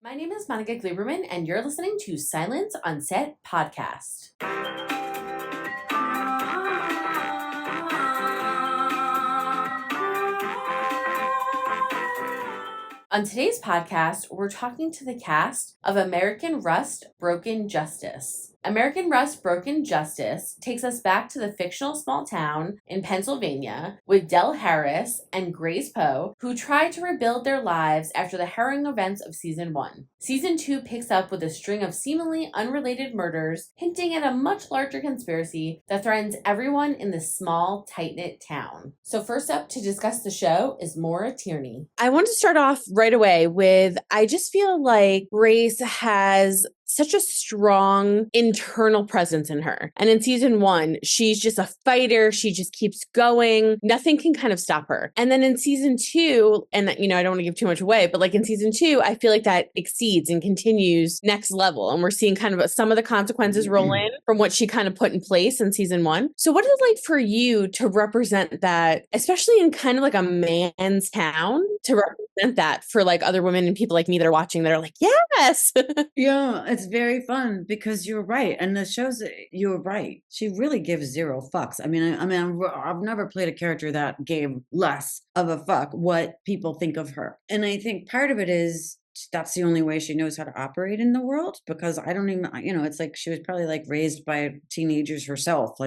My name is Monica Gleberman, and you're listening to Silence on Set podcast. On today's podcast, we're talking to the cast of American Rust Broken Justice. American Rust Broken Justice takes us back to the fictional small town in Pennsylvania with Del Harris and Grace Poe, who try to rebuild their lives after the harrowing events of Season 1. Season 2 picks up with a string of seemingly unrelated murders, hinting at a much larger conspiracy that threatens everyone in this small, tight-knit town. So first up to discuss the show is Maura Tierney. I want to start off right away with, I just feel like Grace has such a strong internal presence in her. And in season 1, she's just a fighter. She just keeps going. Nothing can kind of stop her. And then in season 2, and I don't want to give too much away, but like in season 2, I feel like that exceeds and continues next level. And we're seeing kind of some of the consequences roll in from what she kind of put in place in season 1. So what is it like for you to represent that, especially in kind of like a man's town, to represent that for like other women and people like me that are watching that are like, yes. Yeah, it's very fun because you're right. And the shows, you're right. She really gives zero fucks. I've never played a character that gave less of a fuck what people think of her. And I think part of it is that's the only way she knows how to operate in the world, because I don't even, it's like she was probably like raised by teenagers herself,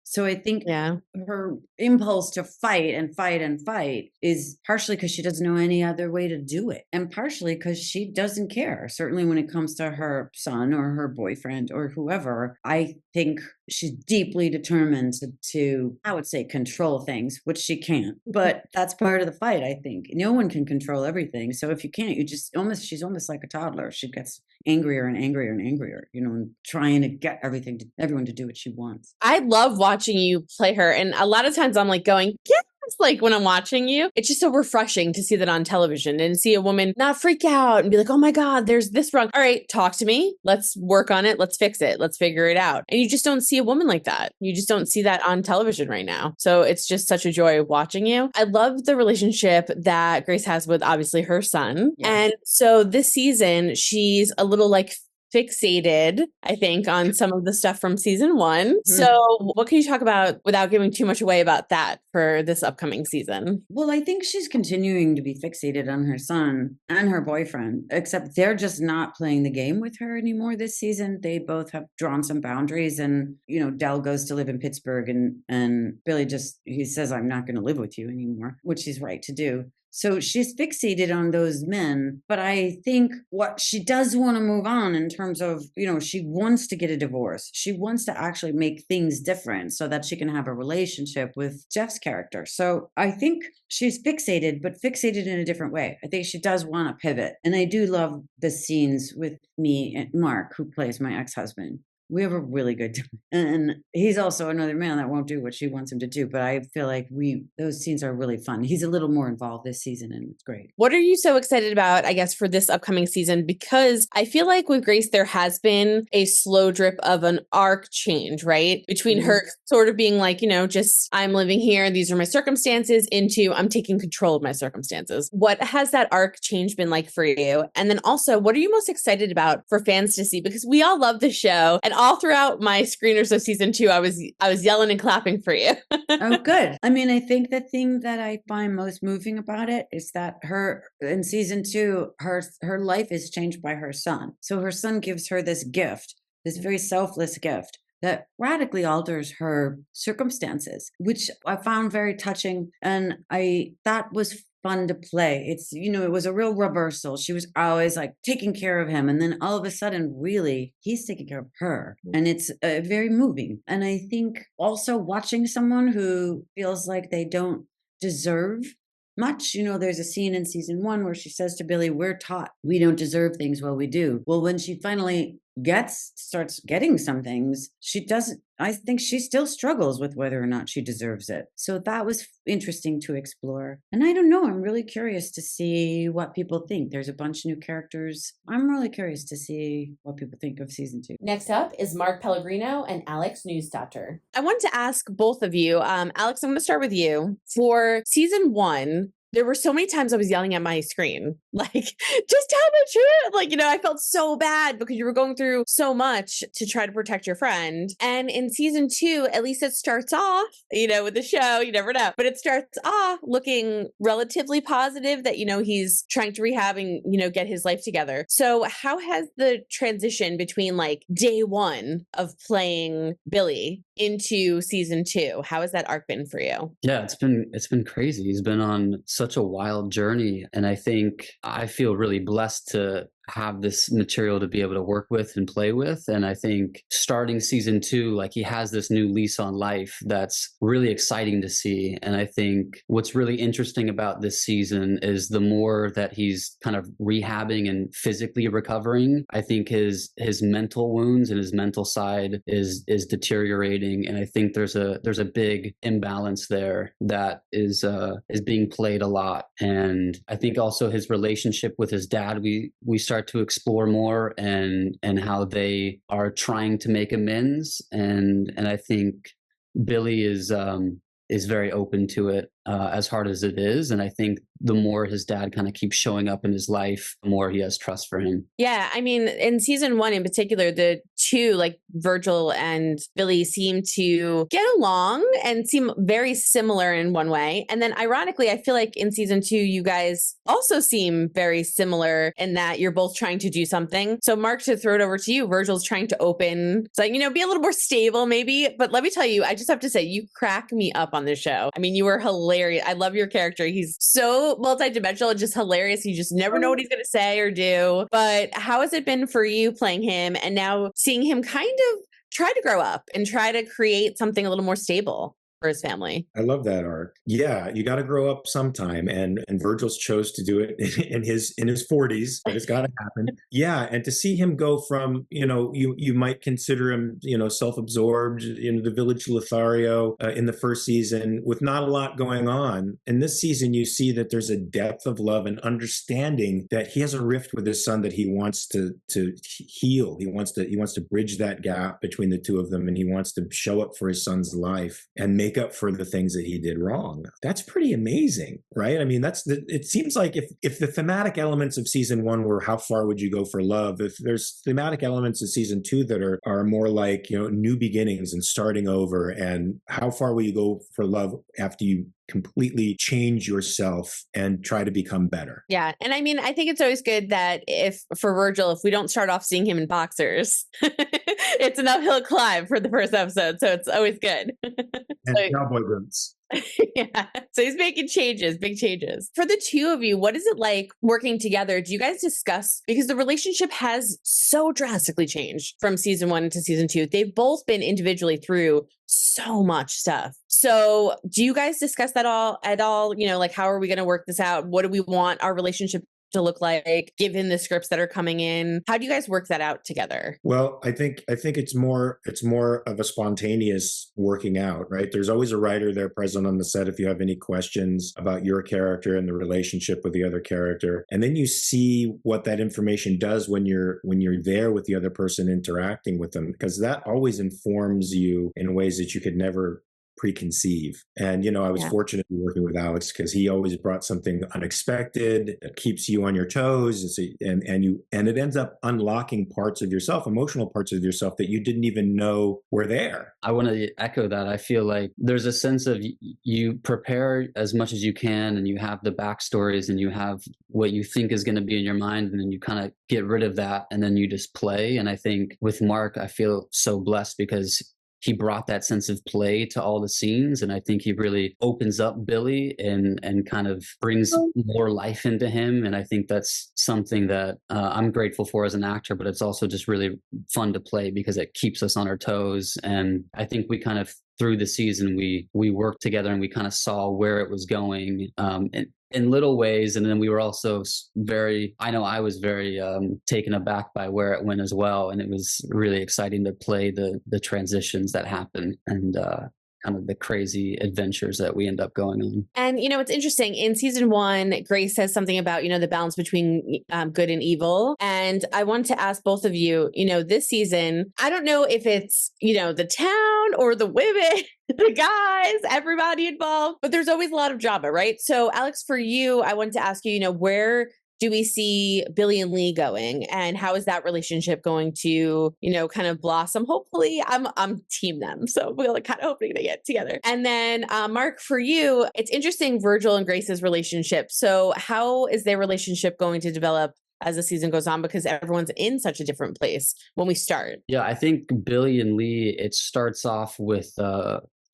So I think her impulse to fight and fight and fight is partially because she doesn't know any other way to do it. And partially because she doesn't care. Certainly when it comes to her son or her boyfriend or whoever, I think she's deeply determined to, I would say, control things, which she can't. But that's part of the fight, I think. No one can control everything. So if you can't, she's almost like a toddler. She gets angrier and angrier and angrier, and trying to get everyone to do what she wants. I love watching you play her. And a lot of times I'm like going, yes, like when I'm watching you, it's just so refreshing to see that on television and see a woman not freak out and be like, oh my God, there's this wrong. All right, talk to me. Let's work on it. Let's fix it. Let's figure it out. And you just don't see a woman like that. You just don't see that on television right now. So it's just such a joy watching you. I love the relationship that Grace has with obviously her son. Yes. And so this season, she's a little like fixated, I think, on some of the stuff from season 1. Mm-hmm. So what can you talk about without giving too much away about that for this upcoming season? Well, I think she's continuing to be fixated on her son and her boyfriend, except they're just not playing the game with her anymore this season. They both have drawn some boundaries, and, Del goes to live in Pittsburgh and Billy he says, I'm not going to live with you anymore, which he's right to do. So she's fixated on those men, but I think what she does want to move on in terms of, she wants to get a divorce. She wants to actually make things different so that she can have a relationship with Jeff's character. So I think she's fixated, but fixated in a different way. I think she does want to pivot. And I do love the scenes with me and Mark, who plays my ex-husband. We have a really good time. And he's also another man that won't do what she wants him to do. But I feel like those scenes are really fun. He's a little more involved this season, and it's great. What are you so excited about, I guess, for this upcoming season? Because I feel like with Grace, there has been a slow drip of an arc change, right? Between her sort of being like, just I'm living here, these are my circumstances, into I'm taking control of my circumstances. What has that arc change been like for you? And then also, what are you most excited about for fans to see? Because we all love the show, and all throughout my screeners of season 2, I was yelling and clapping for you. Oh, good. I think the thing that I find most moving about it is that in season 2, her life is changed by her son. So her son gives her this gift, this very selfless gift that radically alters her circumstances, which I found very touching. And that was fun to play. It's, it was a real reversal. She was always like taking care of him. And then all of a sudden, really, he's taking care of her. And it's very moving. And I think also watching someone who feels like they don't deserve much. There's a scene in season 1 where she says to Billy, we're taught we don't deserve things. Well, we do. Well, when she finally starts getting some things, she doesn't. I think she still struggles with whether or not she deserves it. So that was interesting to explore. And I don't know, I'm really curious to see what people think. There's a bunch of new characters. I'm really curious to see what people think of season 2. Next up is Mark Pellegrino and Alex Neustaedter. I wanted to ask both of you, Alex, I'm going to start with you. For season 1, there were so many times I was yelling at my screen Like, just tell the truth. Like, I felt so bad because you were going through so much to try to protect your friend. And in season 2, at least it starts off, with the show, you never know, but it starts off looking relatively positive that, he's trying to rehab and, get his life together. So how has the transition between like day 1 of playing Billy into season 2, how has that arc been for you? Yeah, it's been crazy. He's been on such a wild journey, and I think I feel really blessed to have this material to be able to work with and play with. And I think starting season 2, like, he has this new lease on life that's really exciting to see. And I think what's really interesting about this season is the more that he's kind of rehabbing and physically recovering, I think his mental wounds and his mental side is deteriorating. And I think there's a big imbalance there that is being played a lot. And I think also his relationship with his dad, we start to explore more, and how they are trying to make amends. And I think Billy is very open to it, as hard as it is. And I think the more his dad kind of keeps showing up in his life, the more he has trust for him. Yeah. I mean, in season 1 in particular, the two, like Virgil and Billy, seem to get along and seem very similar in one way. And then ironically, I feel like in season 2, you guys also seem very similar in that you're both trying to do something. So Mark, to throw it over to you, Virgil's trying to open, it's like, be a little more stable maybe. But let me tell you, I just have to say, you crack me up on this show. I mean, you were hilarious. I love your character. He's so multidimensional and just hilarious. You just never know what he's going to say or do. But how has it been for you playing him and now seeing him kind of try to grow up and try to create something a little more stable for his family? I love that arc. Yeah, you got to grow up sometime, and Virgil's chose to do it in his 40s, but it's got to happen. Yeah, and to see him go from, you might consider him, self-absorbed in the village Lothario in the first season with not a lot going on. In this season, you see that there's a depth of love and understanding that he has a rift with his son that he wants to heal. He wants to bridge that gap between the two of them, and he wants to show up for his son's life and make up for the things that he did wrong. That's pretty amazing, right? I mean, it seems like if the thematic elements of season 1 were how far would you go for love, if there's thematic elements of season 2 that are more like, new beginnings and starting over, and how far will you go for love after you completely change yourself and try to become better. Yeah. And I mean, I think it's always good that for Virgil, if we don't start off seeing him in boxers, it's an uphill climb for the first episode. So it's always good. And cowboy boots. Yeah. So he's making changes, big changes. For the two of you, what is it like working together? Do you guys discuss, because the relationship has so drastically changed from season 1 to season 2. They've both been individually through so much stuff. So do you guys discuss that at all? Like, how are we going to work this out? What do we want our relationship to look like, given the scripts that are coming in? How do you guys work that out together? Well, I think it's more of a spontaneous working out, right? There's always a writer there present on the set if you have any questions about your character and the relationship with the other character. And then you see what that information does when you're there with the other person interacting with them, because that always informs you in ways that you could never preconceive. And, I was fortunate to be working with Alex because he always brought something unexpected that keeps you on your toes. And it ends up unlocking parts of yourself, emotional parts of yourself that you didn't even know were there. I want to echo that. I feel like there's a sense of you prepare as much as you can, and you have the backstories, and you have what you think is going to be in your mind, and then you kind of get rid of that, and then you just play. And I think with Mark, I feel so blessed because he brought that sense of play to all the scenes. And I think he really opens up Billy and kind of brings more life into him. And I think that's something that I'm grateful for as an actor, but it's also just really fun to play because it keeps us on our toes. And I think we kind of, through the season, we worked together and we kind of saw where it was going. In little ways. And then we were also I was very taken aback by where it went as well. And it was really exciting to play the transitions that happen and kind of the crazy adventures that we end up going on. And, it's interesting. In season 1, Grace says something about, the balance between good and evil. And I wanted to ask both of you, this season, I don't know if it's, the town or the women, the guys, everybody involved, but there's always a lot of drama, right? So Alex, for you, I wanted to ask you, where do we see Billy and Lee going, and how is that relationship going to, kind of blossom? Hopefully, I'm team them, so we're kind of hoping they get together. And then Mark, for you, it's interesting, Virgil and Grace's relationship. So how is their relationship going to develop as the season goes on, because everyone's in such a different place when we start? Yeah, I think Billy and Lee, it starts off with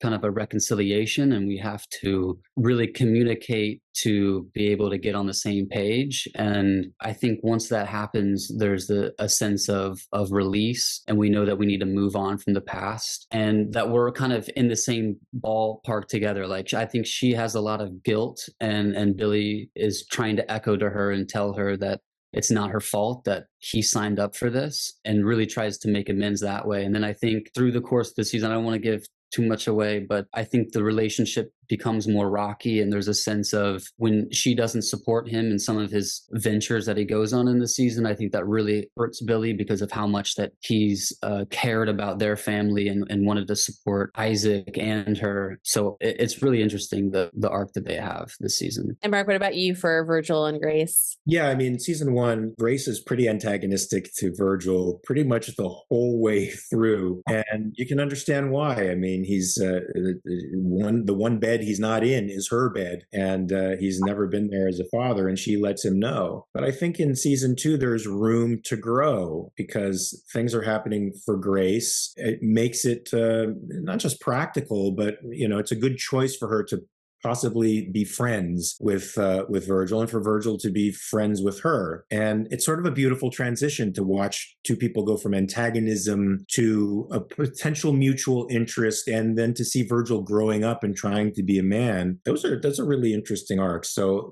kind of a reconciliation, and we have to really communicate to be able to get on the same page. And I think once that happens, there's a sense of release, and we know that we need to move on from the past, and that we're kind of in the same ballpark together. Like, I think she has a lot of guilt, and Billy is trying to echo to her and tell her that it's not her fault that he signed up for this, and really tries to make amends that way. And then I think through the course of the season, I don't want to give too much away, but I think the relationship becomes more rocky, and there's a sense of when she doesn't support him in some of his ventures that he goes on in the season. I think that really hurts Billy because of how much that he's cared about their family and wanted to support Isaac and her. So it's really interesting, the arc that they have this season. And Mark, what about you for Virgil and Grace? Yeah, I mean, season 1, Grace is pretty antagonistic to Virgil pretty much the whole way through, and you can understand why. I mean, he's the one bed he's not in is her bed, and he's never been there as a father, and she lets him know. But I think in season 2 there's room to grow because things are happening for Grace. It makes it not just practical, but it's a good choice for her to possibly be friends with Virgil, and for Virgil to be friends with her. And it's sort of a beautiful transition to watch two people go from antagonism to a potential mutual interest, and then to see Virgil growing up and trying to be a man. That's a really interesting arc. So,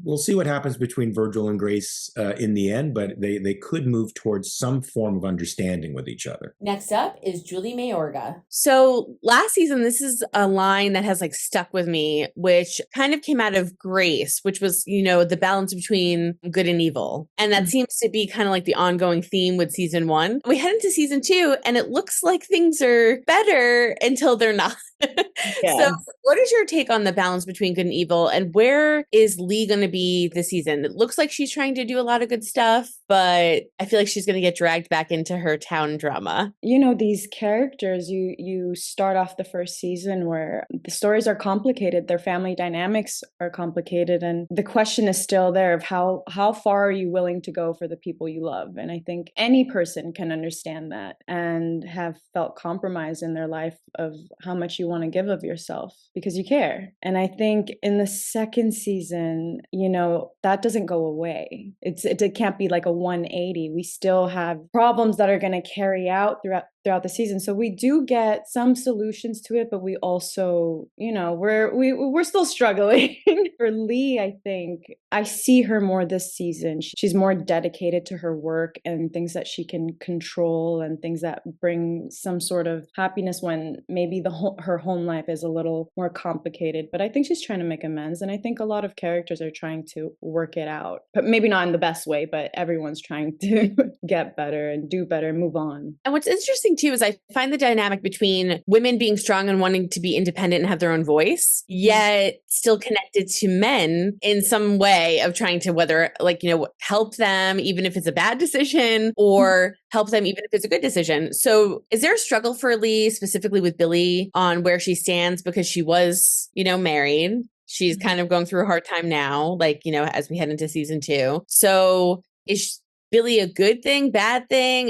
we'll see what happens between Virgil and Grace in the end, but they could move towards some form of understanding with each other. Next up is Julie Mayorga. So last season, this is a line that has stuck with me, which kind of came out of Grace, which was, the balance between good and evil. And that seems to be kind of the ongoing theme with season 1. We head into season 2 and it looks like things are better until they're not. Yeah. So what is your take on the balance between good and evil, and where is Lee going to be this season? It looks like she's trying to do a lot of good stuff, but I feel like she's going to get dragged back into her town drama. These characters, you start off the first season where the stories are complicated, their family dynamics are complicated, and the question is still there of how far are you willing to go for the people you love? And I think any person can understand that and have felt compromised in their life of how much you want to give of yourself because you care. And I think in the second season, that doesn't go away. It can't be like a 180. We still have problems that are going to carry out throughout the season. So we do get some solutions to it, but we also, we're still struggling. For Lee, I think I see her more this season. She's more dedicated to her work and things that she can control and things that bring some sort of happiness when maybe her home life is a little more complicated. But I think she's trying to make amends. And I think a lot of characters are trying to work it out, but maybe not in the best way, but everyone's trying to get better and do better and move on. And what's interesting too is I find the dynamic between women being strong and wanting to be independent and have their own voice, yet still connected to men in some way of trying to whether help them even if it's a bad decision or help them even if it's a good decision. So is there a struggle for Lee specifically with Billy on where she stands, because she was, married? She's kind of going through a hard time now, as we head into season 2. So is Billy a good thing, bad thing?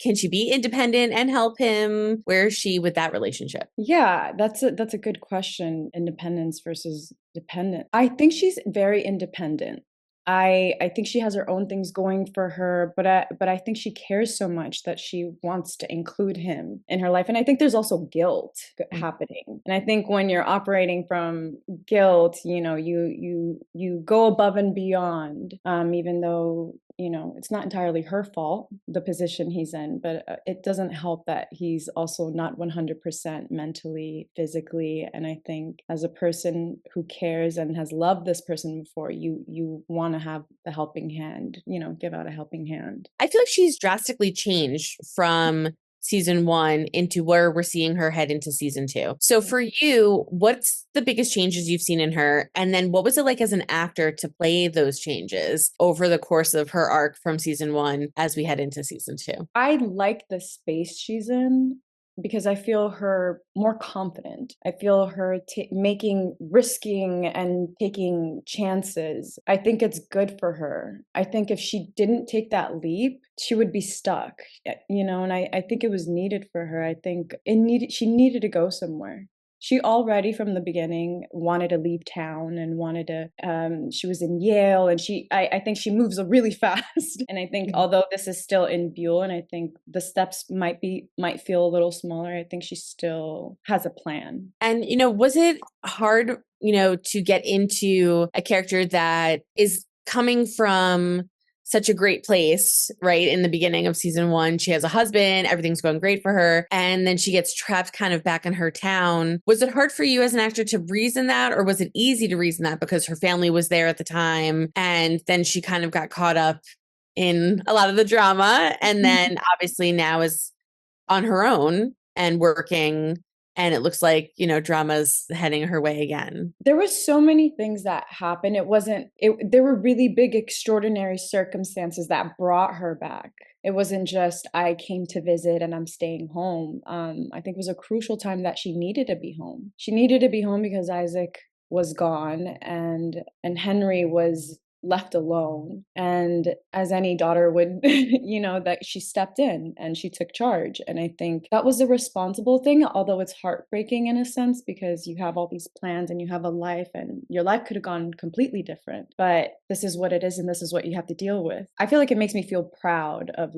Can she be independent and help him? Where is she with that relationship? Yeah, that's a good question. Independence versus dependent. I think she's very independent. I think she has her own things going for her, but I think she cares so much that she wants to include him in her life. And I think there's also guilt happening. And I think when you're operating from guilt, you go above and beyond, even though it's not entirely her fault, the position he's in, but it doesn't help that he's also not 100% mentally, physically. And I think as a person who cares and has loved this person before, you want to have the helping hand, give out a helping hand. I feel like she's drastically changed from season 1 into where we're seeing her head into season 2. So for you, what's the biggest changes you've seen in her? And then what was it like as an actor to play those changes over the course of her arc from season 1 as we head into season 2? I like the space she's in because I feel her more confident. I feel her risking and taking chances. I think it's good for her. I think if she didn't take that leap, she would be stuck, and I think it was needed for her. I think she needed to go somewhere. She already from the beginning wanted to leave town and wanted to, she was in Yale, and I think she moves really fast. And I think although this is still in Buell, and I think the steps might feel a little smaller, I think she still has a plan. And, was it hard, to get into a character that is coming from such a great place, right? In the beginning of season 1, she has a husband, everything's going great for her. And then she gets trapped kind of back in her town. Was it hard for you as an actor to reason that, or was it easy to reason that because her family was there at the time? And then she kind of got caught up in a lot of the drama. And then obviously now is on her own and working. And it looks like, drama's heading her way again. There were so many things that happened. There were really big, extraordinary circumstances that brought her back. It wasn't just, I came to visit and I'm staying home. I think it was a crucial time that she needed to be home. She needed to be home because Isaac was gone and Henry was left alone. And as any daughter would, that she stepped in and she took charge. And I think that was a responsible thing, although it's heartbreaking in a sense because you have all these plans and you have a life and your life could have gone completely different. But this is what it is and this is what you have to deal with. I feel like it makes me feel proud of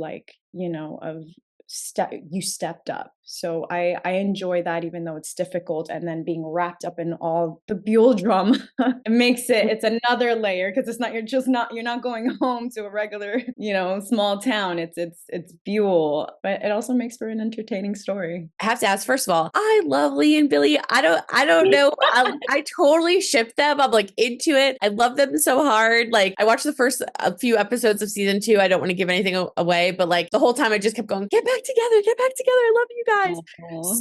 you stepped up. So I enjoy that, even though it's difficult. And then being wrapped up in all the Buell drama, it's another layer because you're not going home to a regular, small town. It's Buell, but it also makes for an entertaining story. I have to ask, first of all, I love Lee and Billy. I don't know. I totally ship them. I'm like into it. I love them so hard. Like I watched the first few episodes of season 2. I don't want to give anything away, but like the whole time I just kept going, get back together. I love you guys.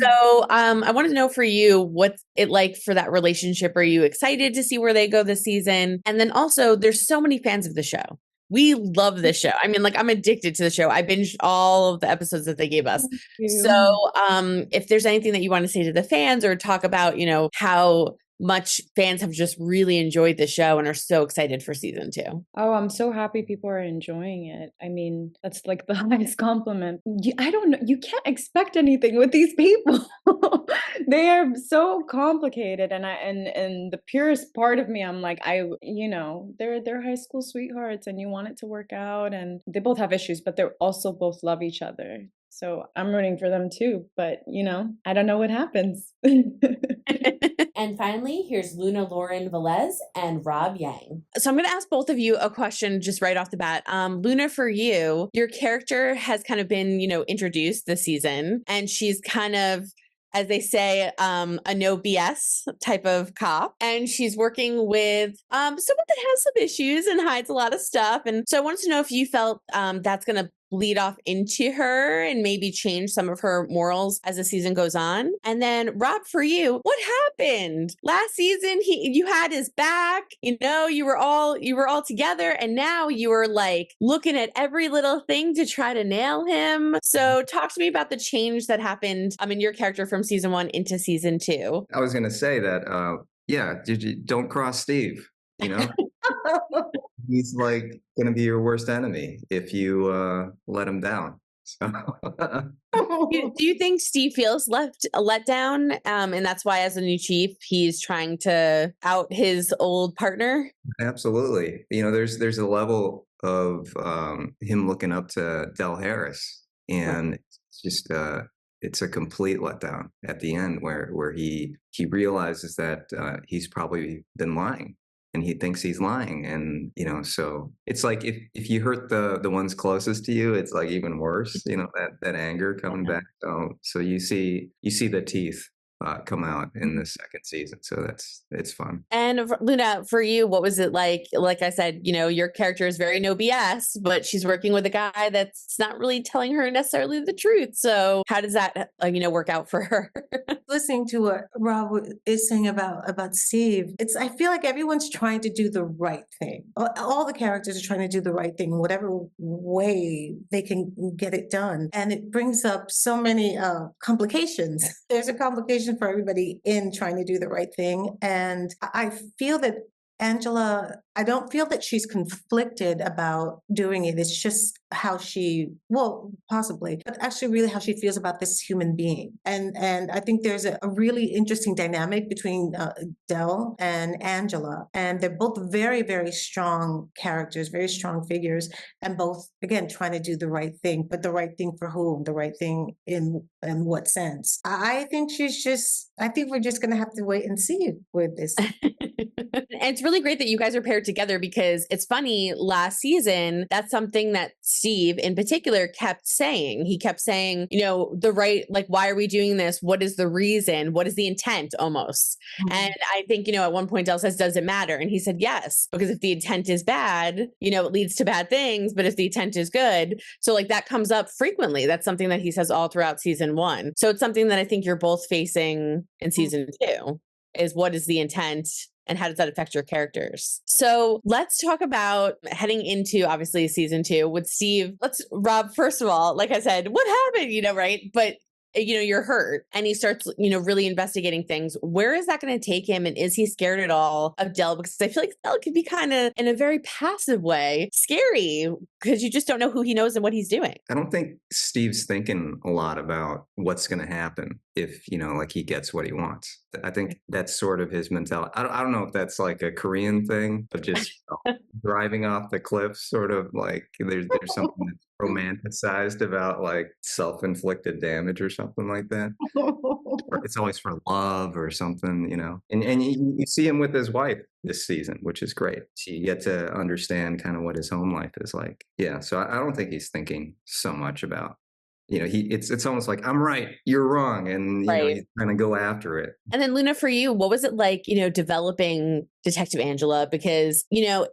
So I want to know for you, what's it like for that relationship? Are you excited to see where they go this season? And then also there's so many fans of the show. We love this show. I mean, like I'm addicted to the show. I binged all of the episodes that they gave us. So if there's anything that you want to say to the fans or talk about, how much fans have just really enjoyed the show and are so excited for season 2. Oh, I'm so happy people are enjoying it. I mean, that's like the highest compliment. I don't know. You can't expect anything with these people. They are so complicated. And the purest part of me, I'm like, they're high school sweethearts and you want it to work out. And they both have issues, but they also both love each other. So I'm rooting for them too. But, I don't know what happens. And finally, here's Lauren Velez and Rob Yang. So I'm going to ask both of you a question just right off the bat. Luna, for you, your character has kind of been, introduced this season, and she's kind of, as they say, a no BS type of cop. And she's working with someone that has some issues and hides a lot of stuff. And so I wanted to know if you felt that's going to bleed off into her and maybe change some of her morals as the season goes on. And then Rob, for you, what happened last season? You had his back, you were all together, and now you were like looking at every little thing to try to nail him. So talk to me about the change that happened in your character from season 1 into season 2. I was going to say that, don't cross Steve, He's like going to be your worst enemy if you let him down. So. Do you think Steve feels let down, and that's why, as a new chief, he's trying to out his old partner? Absolutely. There's a level of him looking up to Del Harris, and it's just it's a complete letdown at the end, where he realizes that he's probably been lying. And he thinks he's lying. And, so it's like if you hurt the ones closest to you, it's like even worse, that anger coming back. So you see the teeth come out in the second season. So it's fun. And Luna, for you, what was it like? Like I said, your character is very no BS, but she's working with a guy that's not really telling her necessarily the truth. So how does that, work out for her? Listening to what Rob is saying about Steve, I feel like everyone's trying to do the right thing. All the characters are trying to do the right thing, whatever way they can get it done. And it brings up so many complications. There's a complication for everybody in trying to do the right thing. And I feel that Angela, I don't feel that she's conflicted about doing it. It's just how possibly, but actually really how she feels about this human being. And I think there's a really interesting dynamic between Del and Angela. And they're both very, very strong characters, very strong figures, and both, again, trying to do the right thing, but the right thing for whom? The right thing in what sense? I think we're just going to have to wait and see with this. And it's really great that you guys are paired together, because it's funny, last season, that's something that Steve in particular kept saying. He kept saying, why are we doing this? What is the reason? What is the intent almost? Mm-hmm. And I think, at one point Del says, does it matter? And he said, yes, because if the intent is bad, it leads to bad things. But if the intent is good, so that comes up frequently. That's something that he says all throughout season 1. So it's something that I think you're both facing in season 2, is what is the intent? And how does that affect your characters? So let's talk about heading into, obviously, season 2 with Steve. Rob, first of all, like I said, what happened, right? But you're hurt, and he starts, really investigating things. Where is that going to take him? And is he scared at all of Del? Because I feel like Del could be kind of, in a very passive way, scary, because you just don't know who he knows and what he's doing. I don't think Steve's thinking a lot about what's going to happen if, he gets what he wants. I think that's sort of his mentality. I don't know if that's like a Korean thing of just driving off the cliff, sort of like there's something that's romanticized about like self-inflicted damage or something like that. Or it's always for love or something, And you see him with his wife this season, which is great. So you get to understand kind of what his home life is like. Yeah, so I don't think he's thinking so much about, it's almost like, I'm right, you're wrong. And, he's trying to go after it. And then Luna, for you, what was it like, developing Detective Angela? Because,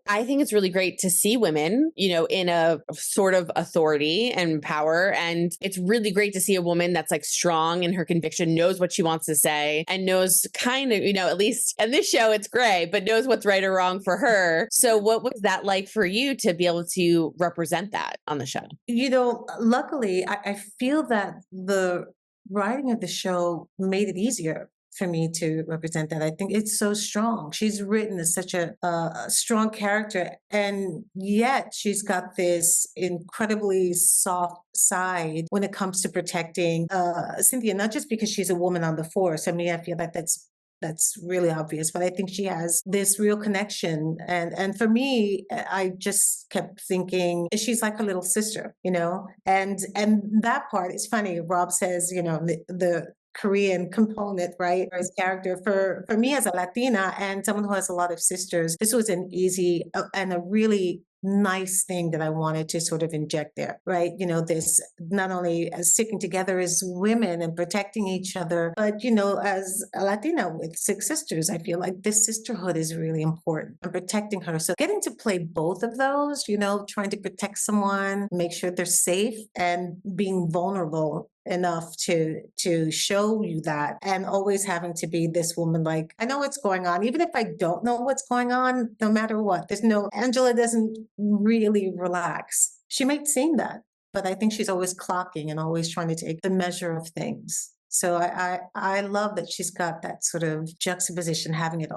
I think it's really great to see women, in a sort of authority and power. And it's really great to see a woman that's like strong in her conviction, knows what she wants to say, and knows kind of, at least in this show, it's gray, but knows what's right or wrong for her. So what was that like for you to be able to represent that on the show? Luckily, I feel that the writing of the show made it easier for me to represent that. I think it's so strong. She's written as such a strong character, and yet she's got this incredibly soft side when it comes to protecting Cynthia, not just because she's a woman on the force. I mean, I feel like that's really obvious, but I think she has this real connection. And for me, I just kept thinking she's like a little sister, and that part is funny. Rob says, the Korean component, right? His character for me as a Latina and someone who has a lot of sisters, this was an easy and a really nice thing that I wanted to sort of inject there, right? This not only as sticking together as women and protecting each other, but, as a Latina with 6 sisters, I feel like this sisterhood is really important and protecting her. So getting to play both of those, trying to protect someone, make sure they're safe, and being vulnerable enough to show you that, and always having to be this woman like, I know what's going on, even if I don't know what's going on, no matter what. Angela doesn't really relax. She might seem that, but I think she's always clocking and always trying to take the measure of things. So I love that she's got that sort of juxtaposition, having it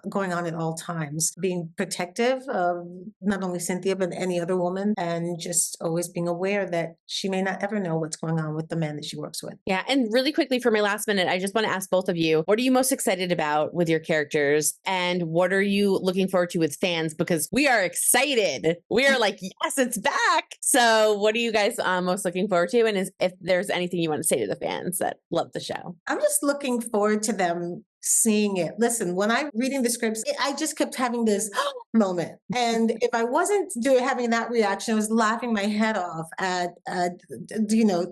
going on at all times, being protective of not only Cynthia, but any other woman, and just always being aware that she may not ever know what's going on with the man that she works with. Yeah. And really quickly for my last minute, I just want to ask both of you, what are you most excited about with your characters? And what are you looking forward to with fans? Because we are excited. We are like, yes, it's back. So what are you guys most looking forward to? And if there's anything you want to say to the fans that love the show? I'm just looking forward to them seeing it. Listen, when I'm reading the scripts, I just kept having this, moment. And if I wasn't having that reaction, I was laughing my head off at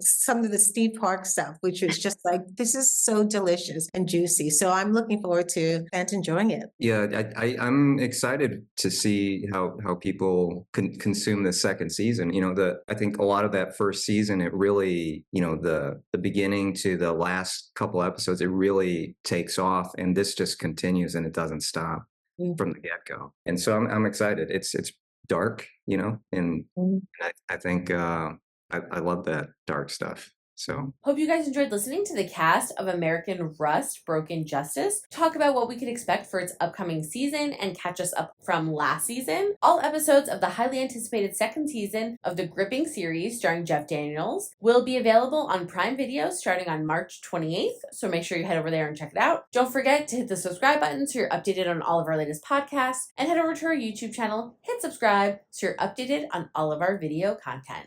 some of the Steve Park stuff, which was just like, this is so delicious and juicy. So I'm looking forward to and enjoying it. Yeah, I'm excited to see how people consume the second season. I think a lot of that first season, it really, the beginning to the last couple episodes, it really takes off, and this just continues and it doesn't stop from the get-go. And so I'm excited. It's dark, and I think I love that dark stuff. So hope you guys enjoyed listening to the cast of American Rust Broken Justice talk about what we could expect for its upcoming season and catch us up from last season. All episodes of the highly anticipated second season of the gripping series starring Jeff Daniels will be available on Prime Video starting on March 28th, so make sure you head over there and check it out. Don't forget to hit the subscribe button so you're updated on all of our latest podcasts, and head over to our YouTube channel, hit subscribe so you're updated on all of our video content.